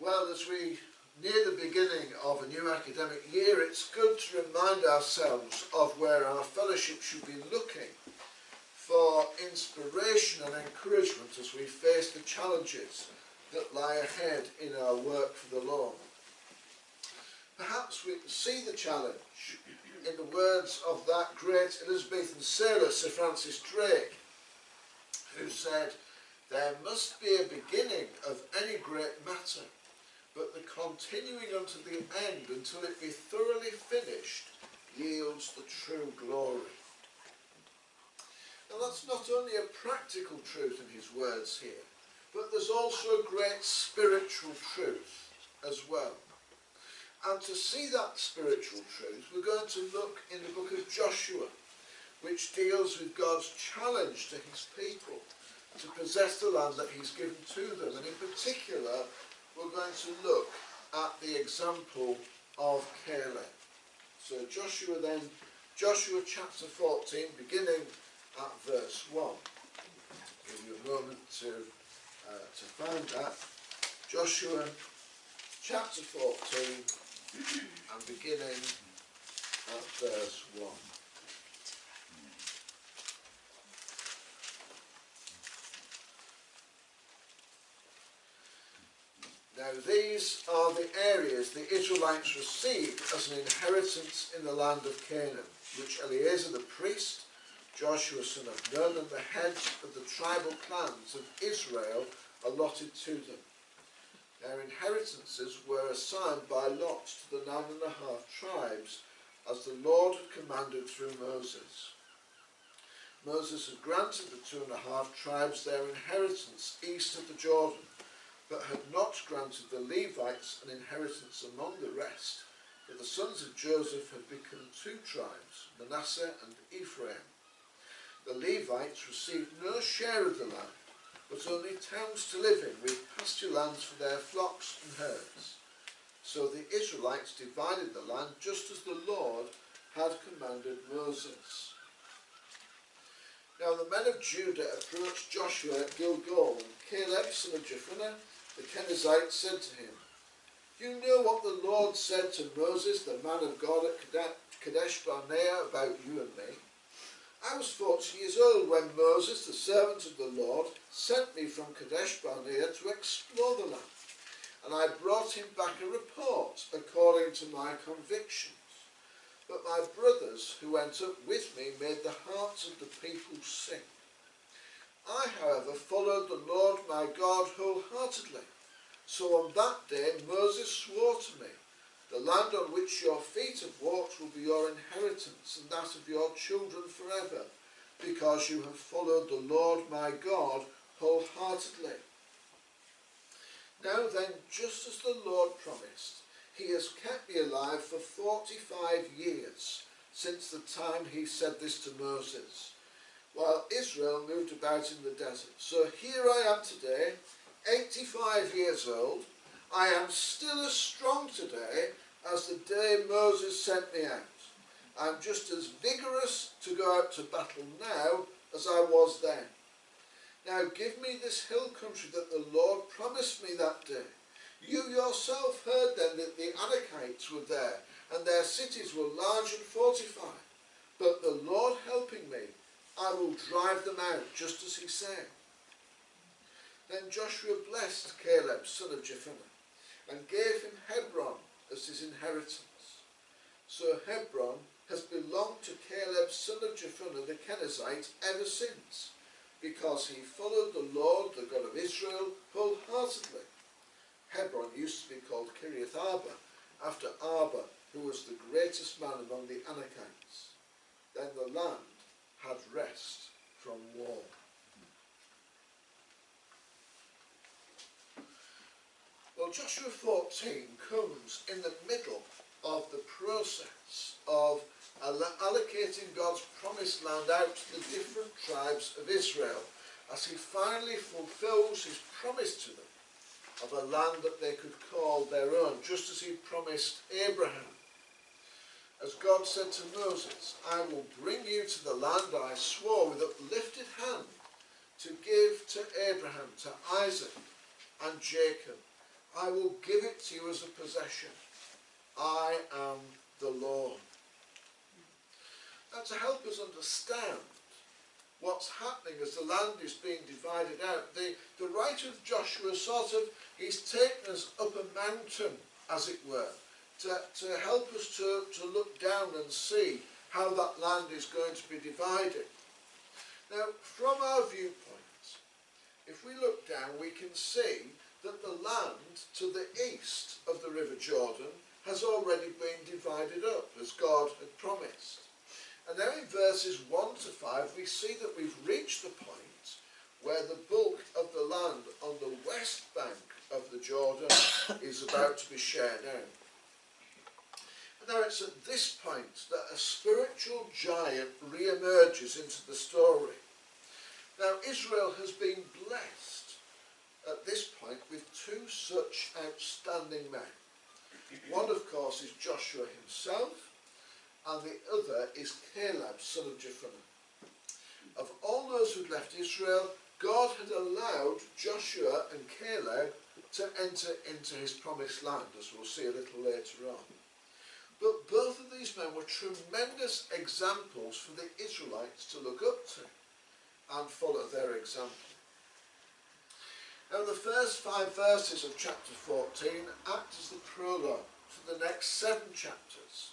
Well, as we near the beginning of a new academic year, it's good to remind ourselves of where our fellowship should be looking for inspiration and encouragement as we face the challenges that lie ahead in our work for the Lord. Perhaps we can see the challenge in the words of that great Elizabethan sailor, Sir Francis Drake, who said, "There must be a beginning of any great matter, but the continuing unto the end until it be thoroughly finished yields the true glory." Now that's not only a practical truth in his words here, but there's also a great spiritual truth as well. And to see that spiritual truth, we're going to look in the book of Joshua, which deals with God's challenge to his people to possess the land that he's given to them. And in particular, we're going to look at the example of Caleb. So Joshua chapter 14, beginning at verse 1. I'll give you a moment to find that. Joshua chapter 14 and beginning at verse 1. Now these are the areas the Israelites received as an inheritance in the land of Canaan, which Eleazar the priest, Joshua son of Nun, and the heads of the tribal clans of Israel allotted to them. Their inheritances were assigned by lot to the 9½ tribes, as the Lord had commanded through Moses. Moses had granted the 2½ tribes their inheritance east of the Jordan, but had not granted the Levites an inheritance among the rest, for the sons of Joseph had become 2 tribes, Manasseh and Ephraim. The Levites received no share of the land, but only towns to live in, with pasture lands for their flocks and herds. So the Israelites divided the land just as the Lord had commanded Moses. Now the men of Judah approached Joshua at Gilgal, and Caleb son of Jephunneh the Kenizzite said to him, "You know what the Lord said to Moses, the man of God, at Kadesh Barnea, about you and me. I was 40 years old when Moses, the servant of the Lord, sent me from Kadesh Barnea to explore the land, and I brought him back a report according to my convictions. But my brothers who went up with me made the hearts of the people sink. I, however, followed the Lord my God wholeheartedly. So on that day Moses swore to me, 'The land on which your feet have walked will be your inheritance, and that of your children forever, because you have followed the Lord my God wholeheartedly.' Now then, just as the Lord promised, he has kept me alive for 45 years, since the time he said this to Moses, while Israel moved about in the desert. So here I am today, 85 years old. I am still as strong today as the day Moses sent me out. I'm just as vigorous to go out to battle now as I was then. Now give me this hill country that the Lord promised me that day. You yourself heard then that the Anakites were there, and their cities were large and fortified. But the Lord helping me, I will drive them out, just as he said." Then Joshua blessed Caleb son of Jephunneh, and gave him Hebron as his inheritance. So Hebron has belonged to Caleb son of Jephunneh the Kenizzite ever since, because he followed the Lord, the God of Israel, wholeheartedly. Hebron used to be called Kiriath Arba, after Arba, who was the greatest man among the Anakites. Then the land had rest from war. Well, Joshua 14 comes in the middle of the process of allocating God's promised land out to the different tribes of Israel, as he finally fulfills his promise to them of a land that they could call their own, just as he promised Abraham. As God said to Moses, "I will bring you to the land I swore with uplifted hand to give to Abraham, to Isaac and Jacob, I will give it to you as a possession. I am the Lord. Now, to help us understand what's happening as the land is being divided out, the writer of Joshua he's taken us up a mountain, as it were, to help us to look down and see how that land is going to be divided. Now, from our viewpoint, if we look down, we can see that the land to the east of the River Jordan has already been divided up, as God had promised. And now in verses 1 to 5, we see that we've reached the point where the bulk of the land on the west bank of the Jordan is about to be shared out. And now it's at this point that a spiritual giant re-emerges into the story. Now Israel has been blessed at this point with two such outstanding men. One, of course, is Joshua himself, and the other is Caleb, son of Jephunneh. Of all those who'd left Israel, God had allowed Joshua and Caleb to enter into his promised land, as we'll see a little later on. But both of these men were tremendous examples for the Israelites to look up to and follow their example. Now the first 5 verses of chapter 14 act as the prologue for the next 7 chapters,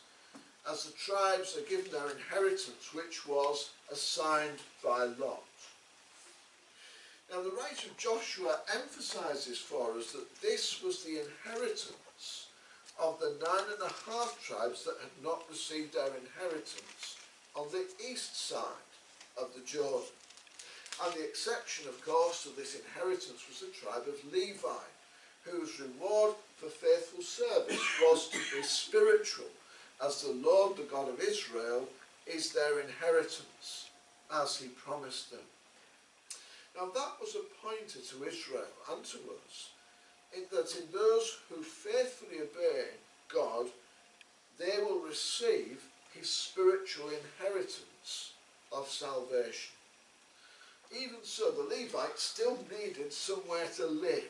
as the tribes are given their inheritance, which was assigned by lot. Now the writer of Joshua emphasises for us that this was the inheritance of the 9.5 tribes that had not received their inheritance on the east side of the Jordan. And the exception, of course, to this inheritance was the tribe of Levi, whose reward for faithful service was to be spiritual, as the Lord, the God of Israel, is their inheritance, as he promised them. Now that was a pointer to Israel and to us, in that in those who faithfully obey God, they will receive his spiritual inheritance of salvation. Even so, the Levites still needed somewhere to live.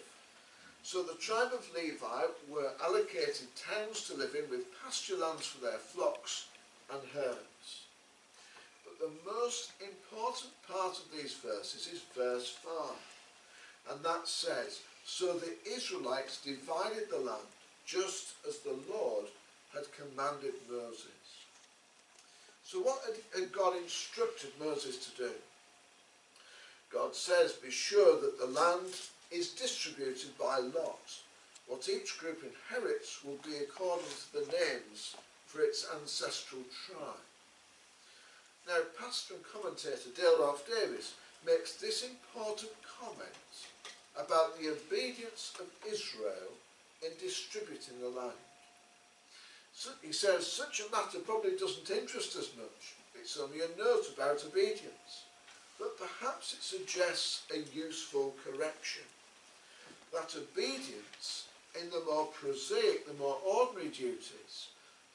So the tribe of Levi were allocated towns to live in with pasture lands for their flocks and herds. But the most important part of these verses is verse 5. And that says, so the Israelites divided the land just as the Lord had commanded Moses. So what had God instructed Moses to do? God says, be sure that the land is distributed by lot. What each group inherits will be according to the names for its ancestral tribe. Now, pastor and commentator Dale Ralph Davis makes this important comment about the obedience of Israel in distributing the land. So he says, such a matter probably doesn't interest us much. It's only a note about obedience. But perhaps it suggests a useful correction. That obedience in the more prosaic, the more ordinary duties,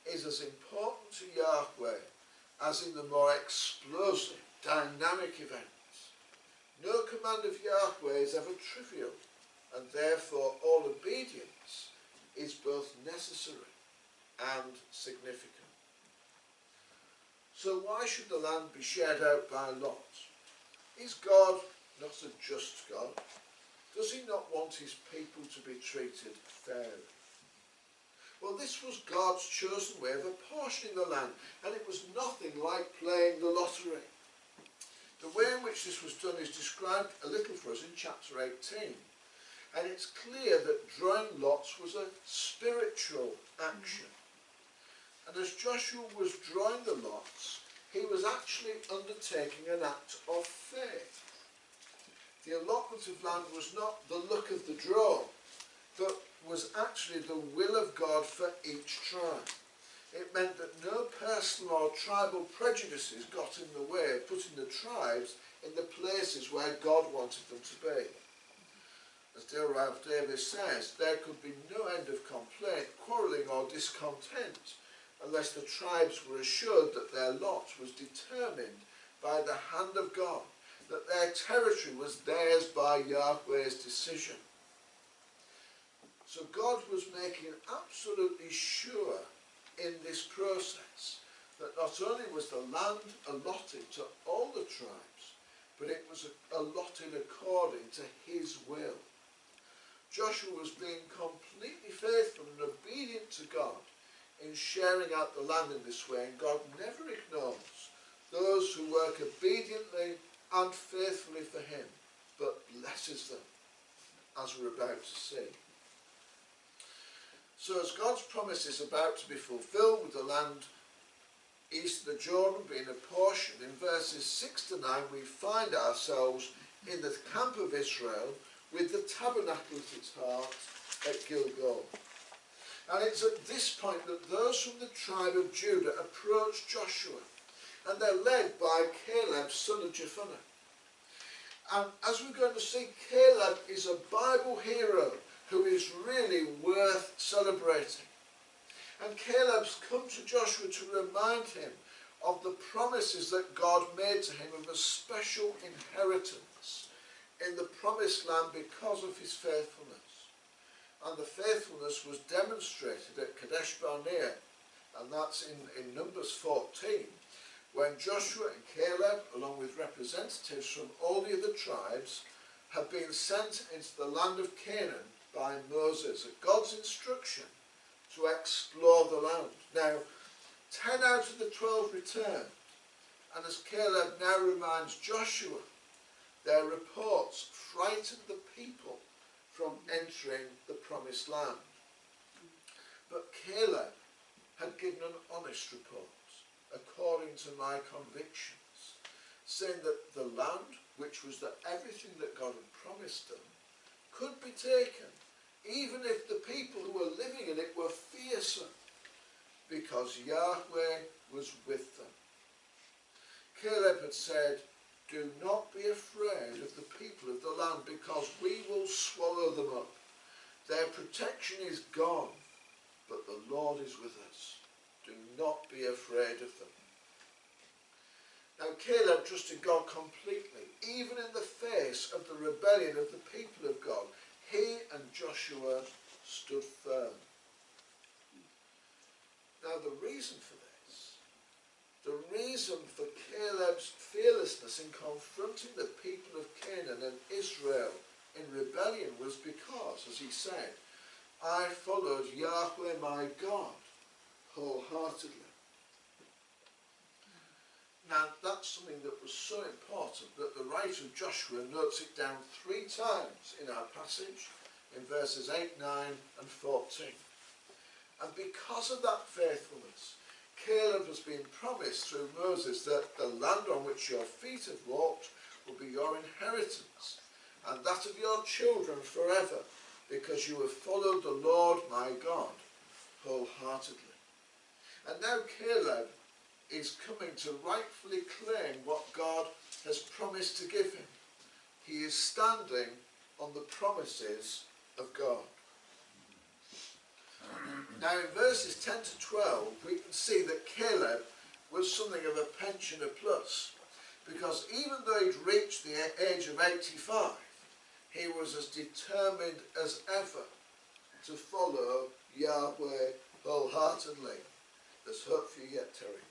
is as important to Yahweh as in the more explosive, dynamic events. No command of Yahweh is ever trivial, and therefore all obedience is both necessary and significant. So why should the land be shared out by lot? Is God not a just God? Does he not want his people to be treated fairly? Well, this was God's chosen way of apportioning the land, and it was nothing like playing the lottery. The way in which this was done is described a little for us in chapter 18, and it's clear that drawing lots was a spiritual action. And as Joshua was drawing the lots, he was actually undertaking an act of faith. The allotment of land was not the luck of the draw, but was actually the will of God for each tribe. It meant that no personal or tribal prejudices got in the way of putting the tribes in the places where God wanted them to be. As Dale Ralph Davis says, there could be no end of complaint, quarrelling or discontent unless the tribes were assured that their lot was determined by the hand of God, that their territory was theirs by Yahweh's decision. So God was making absolutely sure in this process that not only was the land allotted to all the tribes, but it was allotted according to his will. Joshua was being completely faithful and obedient to God in sharing out the land in this way, and God never ignores those who work obediently and faithfully for him, but blesses them, as we're about to see. So as God's promise is about to be fulfilled with the land east of the Jordan being apportioned, in verses 6 to 9 we find ourselves in the camp of Israel with the tabernacle at its heart at Gilgal. And it's at this point that those from the tribe of Judah approach Joshua, and they're led by Caleb, son of Jephunneh. And as we're going to see, Caleb is a Bible hero who is really worth celebrating. And Caleb's come to Joshua to remind him of the promises that God made to him of a special inheritance in the promised land because of his faithfulness. And the faithfulness was demonstrated at Kadesh Barnea, and that's in Numbers 14, when Joshua and Caleb, along with representatives from all the other tribes, have been sent into the land of Canaan by Moses at God's instruction to explore the land. Now, 10 out of the 12 returned, and as Caleb now reminds Joshua, their reports frightened the people from entering the promised land. But Caleb had given an honest report, according to my convictions, saying that the land, which was everything that God had promised them, could be taken, even if the people who were living in it were fearsome, because Yahweh was with them. Caleb had said, "Do not be afraid of the people of the land, because we will swallow them up. Their protection is gone, but the Lord is with us. Do not be afraid of them." Now Caleb trusted God completely, even in the face of the rebellion of the people of God. He and Joshua stood firm. Now the reason for this, the reason for Caleb's fearlessness in confronting the people of Canaan and Israel in rebellion was because, as he said, "I followed Yahweh my God wholeheartedly." Now that's something that was so important that the writer of Joshua notes it down 3 times in our passage, in verses 8, 9 and 14. And because of that faithfulness, Caleb has been promised through Moses that the land on which your feet have walked will be your inheritance, and that of your children forever, because you have followed the Lord my God wholeheartedly. And now Caleb is coming to rightfully claim what God has promised to give him. He is standing on the promises of God. Now in verses 10 to 12 we can see that Caleb was something of a pensioner plus, because even though he'd reached the age of 85, he was as determined as ever to follow Yahweh wholeheartedly. There's hope for you yet, Terry.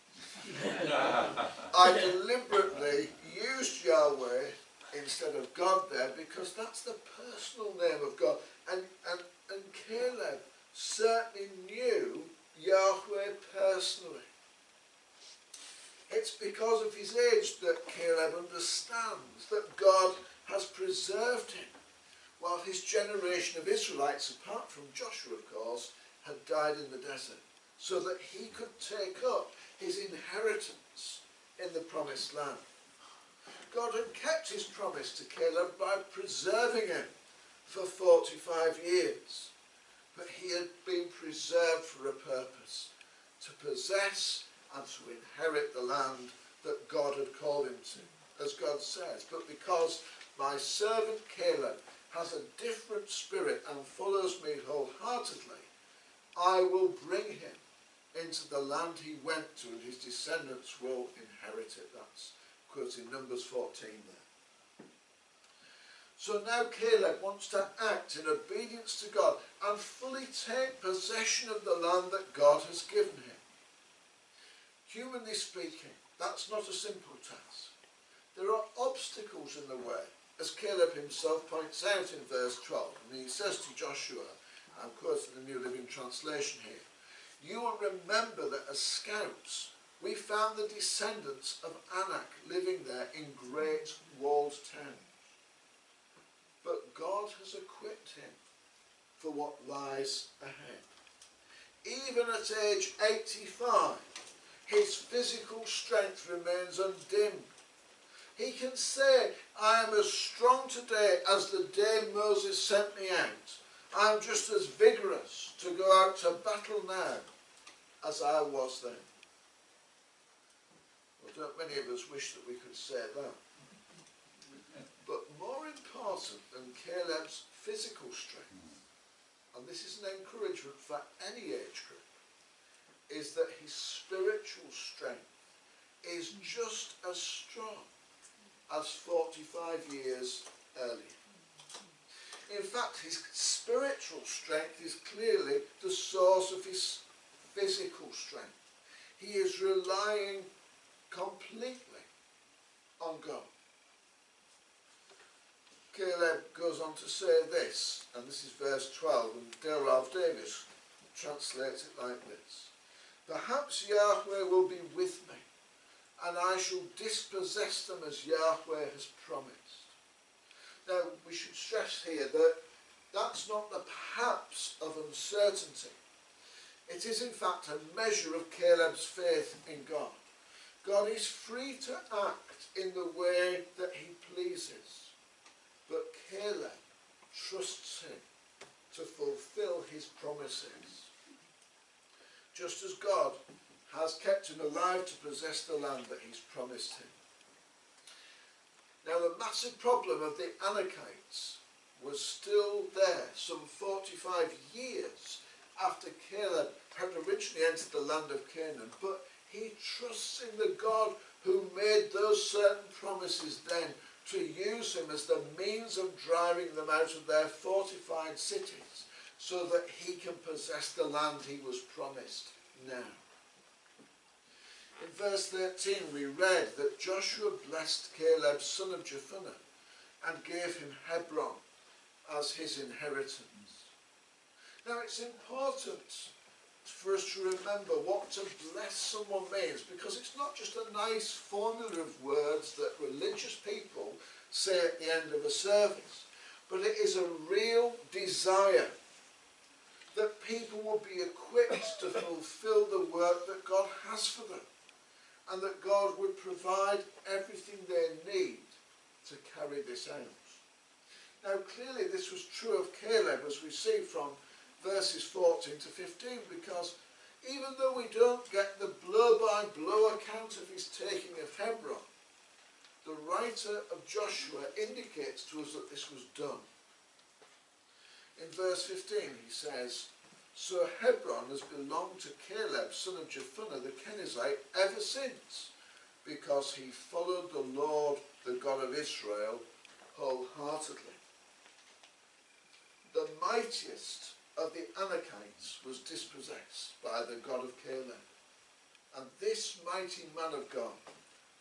I deliberately used Yahweh instead of God there because that's the personal name of God. And Caleb certainly knew Yahweh personally. It's because of his age that Caleb understands that God has preserved him, while his generation of Israelites, apart from Joshua of course, had died in the desert, so that he could take up his inheritance in the promised land. God had kept his promise to Caleb by preserving him for 45 years. But he had been preserved for a purpose, to possess and to inherit the land that God had called him to, as God says. But because my servant Caleb has a different spirit and follows me wholeheartedly, I will bring him into the land he went to, and his descendants will inherit it. That's quoting Numbers 14 there. So now Caleb wants to act in obedience to God and fully take possession of the land that God has given him. Humanly speaking, that's not a simple task. There are obstacles in the way, as Caleb himself points out in verse 12. And he says to Joshua, I'm quoting the New Living Translation here, "You will remember that as scouts, we found the descendants of Anak living there in great walled towns. But God has equipped him for what lies ahead. Even at age 85, his physical strength remains undimmed. He can say, I am as strong today as the day Moses sent me out. I am just as vigorous to go out to battle now as I was then." Well, don't many of us wish that we could say that? But more important than Caleb's physical strength, and this is an encouragement for any age group, is that his spiritual strength is just as strong as 45 years earlier. In fact, his spiritual strength is clearly the source of his physical strength. He is relying completely on God. Caleb goes on to say this, and this is verse 12, and Dale Ralph Davis translates it like this: "Perhaps Yahweh will be with me, and I shall dispossess them as Yahweh has promised." Now, we should stress here that that's not the perhaps of uncertainty. It is, in fact, a measure of Caleb's faith in God. God is free to act in the way that he pleases, but Caleb trusts him to fulfill his promises. Just as God has kept him alive to possess the land that he's promised him. Now, the massive problem of the Anakites was still there some 45 years after Caleb had originally entered the land of Canaan, but he trusts in the God who made those certain promises then to use him as the means of driving them out of their fortified cities so that he can possess the land he was promised now. In verse 13 we read that Joshua blessed Caleb son of Jephunneh and gave him Hebron as his inheritance. Now it's important for us to remember what to bless someone means, because it's not just a nice formula of words that religious people say at the end of a service, but it is a real desire that people will be equipped to fulfill the work that God has for them, and that God would provide everything they need to carry this out. Now clearly this was true of Caleb, as we see from verses 14 to 15, because even though we don't get the blow-by-blow account of his taking of Hebron, the writer of Joshua indicates to us that this was done. In verse 15 he says, "So Hebron has belonged to Caleb son of Jephunneh the Kenizzite ever since, because he followed the Lord the God of Israel wholeheartedly." The mightiest of the Anakites was dispossessed by the God of Caleb, and this mighty man of God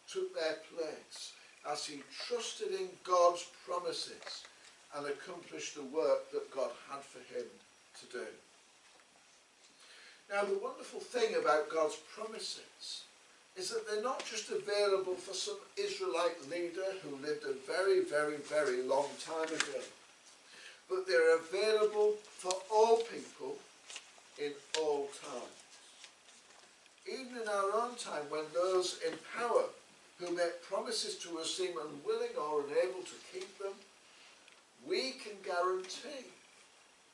took their place as he trusted in God's promises and accomplished the work that God had for him to do. Now the wonderful thing about God's promises is that they're not just available for some Israelite leader who lived a very, very, very long time ago, but they're available for all people in all times. Even in our own time, when those in power who make promises to us seem unwilling or unable to keep them, we can guarantee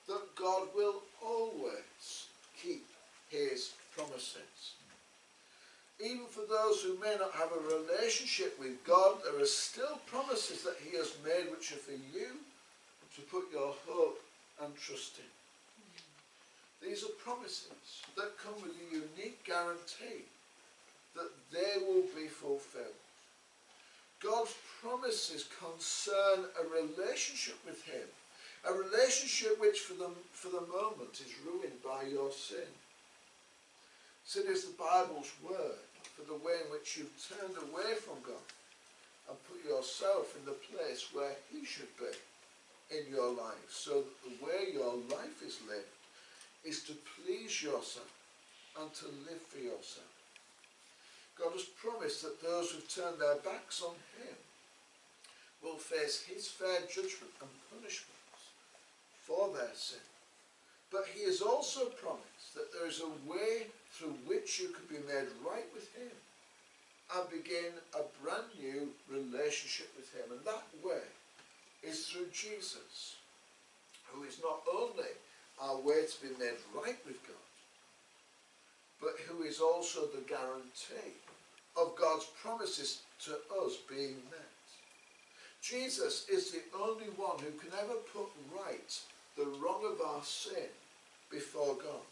that God will always keep his promises. Even for those who may not have a relationship with God, there are still promises that he has made which are for you to put your hope and trust in. These are promises that come with a unique guarantee that they will be fulfilled. God's promises concern a relationship with him, a relationship which for the moment is ruined by your sin. Sin is the Bible's word for the way in which you've turned away from God and put yourself in the place where he should be in your life, so that the way your life is lived is to please yourself and to live for yourself. God has promised that those who've turned their backs on him will face his fair judgment and punishments for their sin. But he has also promised that there is a way through which you can be made right with him and begin a brand new relationship with him. And that way is through Jesus, who is not only our way to be made right with God, but who is also the guarantee of God's promises to us being met. Jesus is the only one who can ever put right the wrong of our sin before God.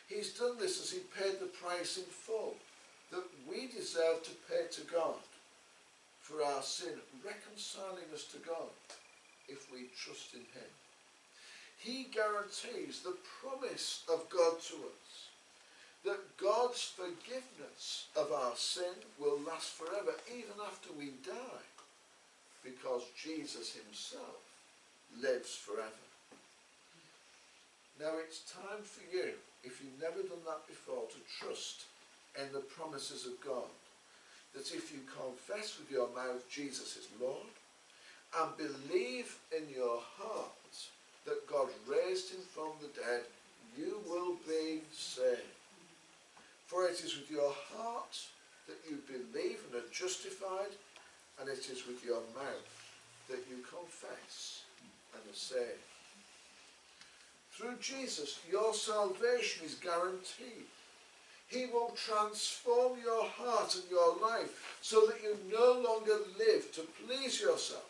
He's done this as he paid the price in full that we deserve to pay to God for our sin, reconciling us to God if we trust in him. He guarantees the promise of God to us, that God's forgiveness of our sin will last forever, even after we die, because Jesus himself lives forever. Now it's time for you, if you've never done that before, to trust in the promises of God. That if you confess with your mouth Jesus is Lord, and believe in your heart that God raised him from the dead, you will be saved. For it is with your heart that you believe and are justified, and it is with your mouth that you confess and are saved. Through Jesus, your salvation is guaranteed. He will transform your heart and your life so that you no longer live to please yourself,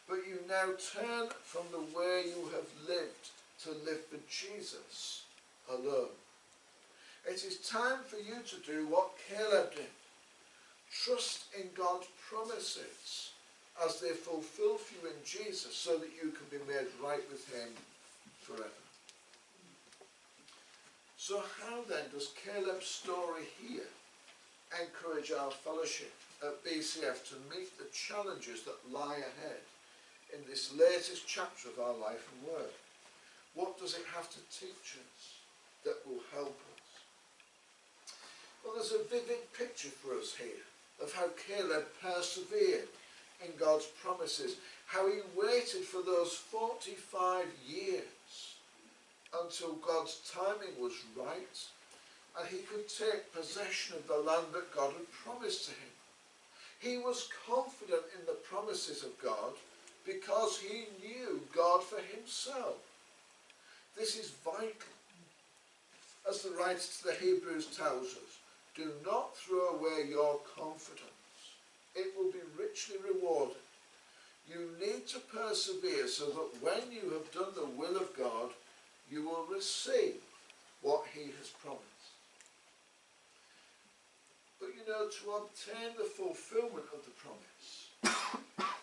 but you now turn from the way you have lived to live for Jesus alone. It is time for you to do what Caleb did. Trust in God's promises as they fulfill for you in Jesus, so that you can be made right with him forever. So how then does Caleb's story here encourage our fellowship at BCF to meet the challenges that lie ahead in this latest chapter of our life and work? What does it have to teach us that will help us? Well, there's a vivid picture for us here of how Caleb persevered in God's promises, how he waited for those 45 years until God's timing was right and he could take possession of the land that God had promised to him. He was confident in the promises of God because he knew God for himself. This is vital. As the writer to the Hebrews tells us, do not throw away your confidence. It will be richly rewarded. You need to persevere so that when you have done the will of God, you will receive what he has promised. But you know, to obtain the fulfillment of the promise,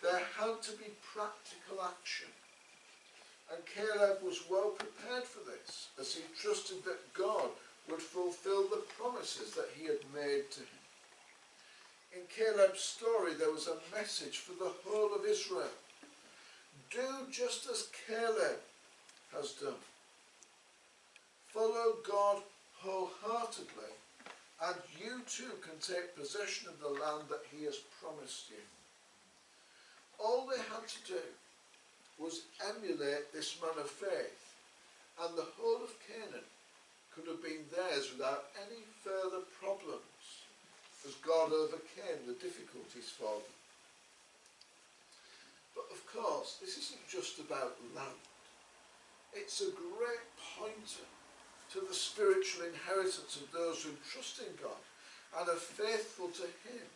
there had to be practical action. And Caleb was well prepared for this, as he trusted that God would fulfill the promises that he had made to him. In Caleb's story, there was a message for the whole of Israel. Do just as Caleb has done. Follow God wholeheartedly, and you too can take possession of the land that he has promised you. All they had to do was emulate this man of faith, and the whole of Canaan could have been theirs without any further problems, as God overcame the difficulties for them. But of course, this isn't just about land. It's a great pointer to the spiritual inheritance of those who trust in God and are faithful to him.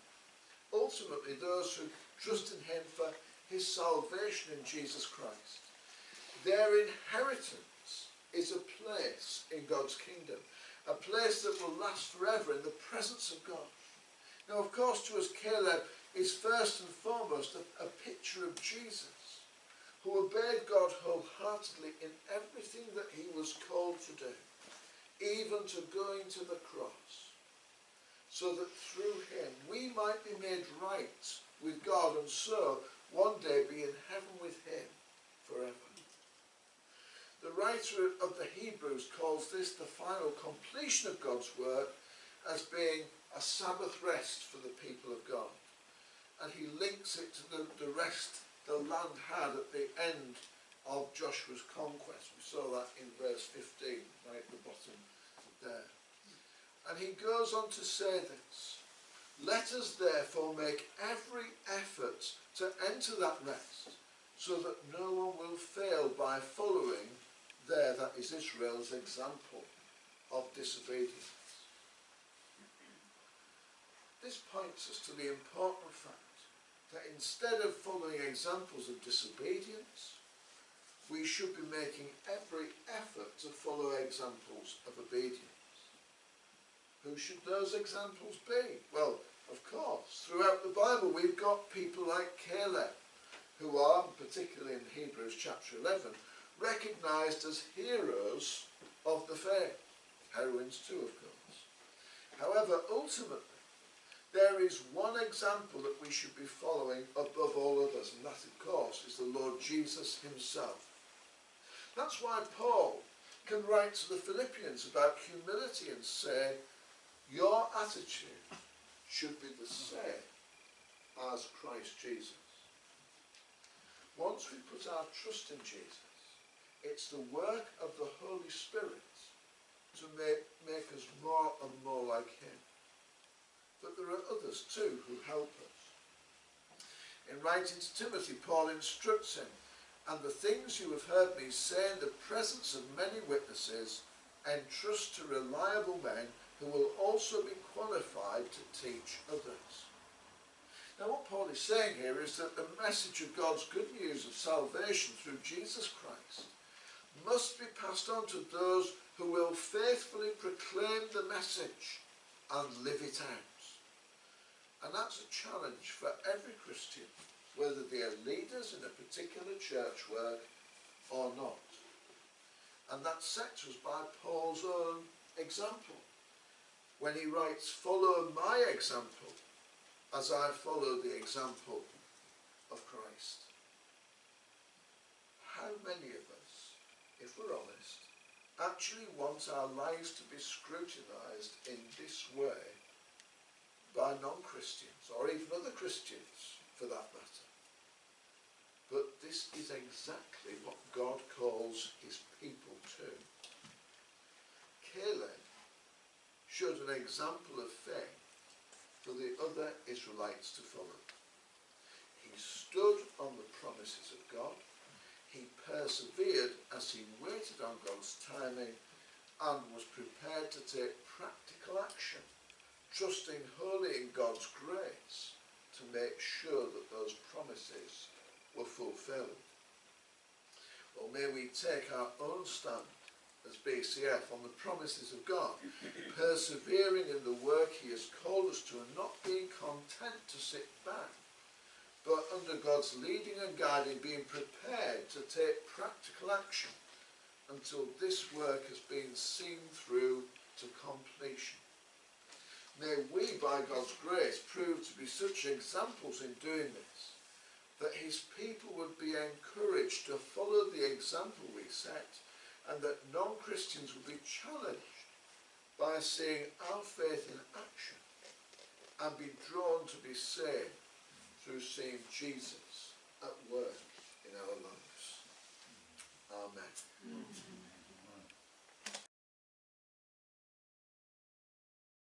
Ultimately, those who trust in him for his salvation in Jesus Christ. Their inheritance is a place in God's kingdom, a place that will last forever in the presence of God. Now, of course, to us, Caleb is first and foremost a picture of Jesus, who obeyed God wholeheartedly in everything that he was called to do, even to going to the cross, so that through him we might be made right with God, and so one day be in heaven with him forever. The writer of the Hebrews calls this the final completion of God's work as being a Sabbath rest for the people of God. And he links it to the rest the land had at the end of Joshua's conquest. We saw that in verse 15, right at the bottom there. And he goes on to say this: let us therefore make every effort to enter that rest, so that no one will fail by following there, that is Israel's example of disobedience. This points us to the important fact that instead of following examples of disobedience, we should be making every effort to follow examples of obedience. Who should those examples be? Well, of course, throughout the Bible we've got people like Caleb, who are, particularly in Hebrews chapter 11, recognised as heroes of the faith. Heroines too, of course. However, ultimately, there is one example that we should be following above all others, and that, of course, is the Lord Jesus himself. That's why Paul can write to the Philippians about humility and say, your attitude should be the same as Christ Jesus. Once we put our trust in Jesus, it's the work of the Holy Spirit to make us more and more like him. But there are others too who help us. In writing to Timothy, Paul instructs him, and the things you have heard me say in the presence of many witnesses, entrust to reliable men who will also be qualified to teach others. Now what Paul is saying here is that the message of God's good news of salvation through Jesus Christ must be passed on to those who will faithfully proclaim the message and live it out. And that's a challenge for every Christian, whether they are leaders in a particular church work or not. And that's set to us by Paul's own example, when he writes, follow my example as I follow the example of Christ. How many of us, if we're honest, actually want our lives to be scrutinised in this way by non-Christians, or even other Christians for that matter? But this is exactly what God calls his people to. Caleb showed an example of faith for the other Israelites to follow. He stood on the promises of God. He persevered as he waited on God's timing and was prepared to take practical action, trusting wholly in God's grace to make sure that those promises were fulfilled. Or may we take our own stand as BCF on the promises of God, persevering in the work he has called us to, and not being content to sit back, but under God's leading and guiding, being prepared to take practical action until this work has been seen through to completion. May we, by God's grace, prove to be such examples in doing this, that his people would be encouraged to follow the example we set, and that non-Christians would be challenged by seeing our faith in action and be drawn to be saved through seeing Jesus at work in our lives. Amen.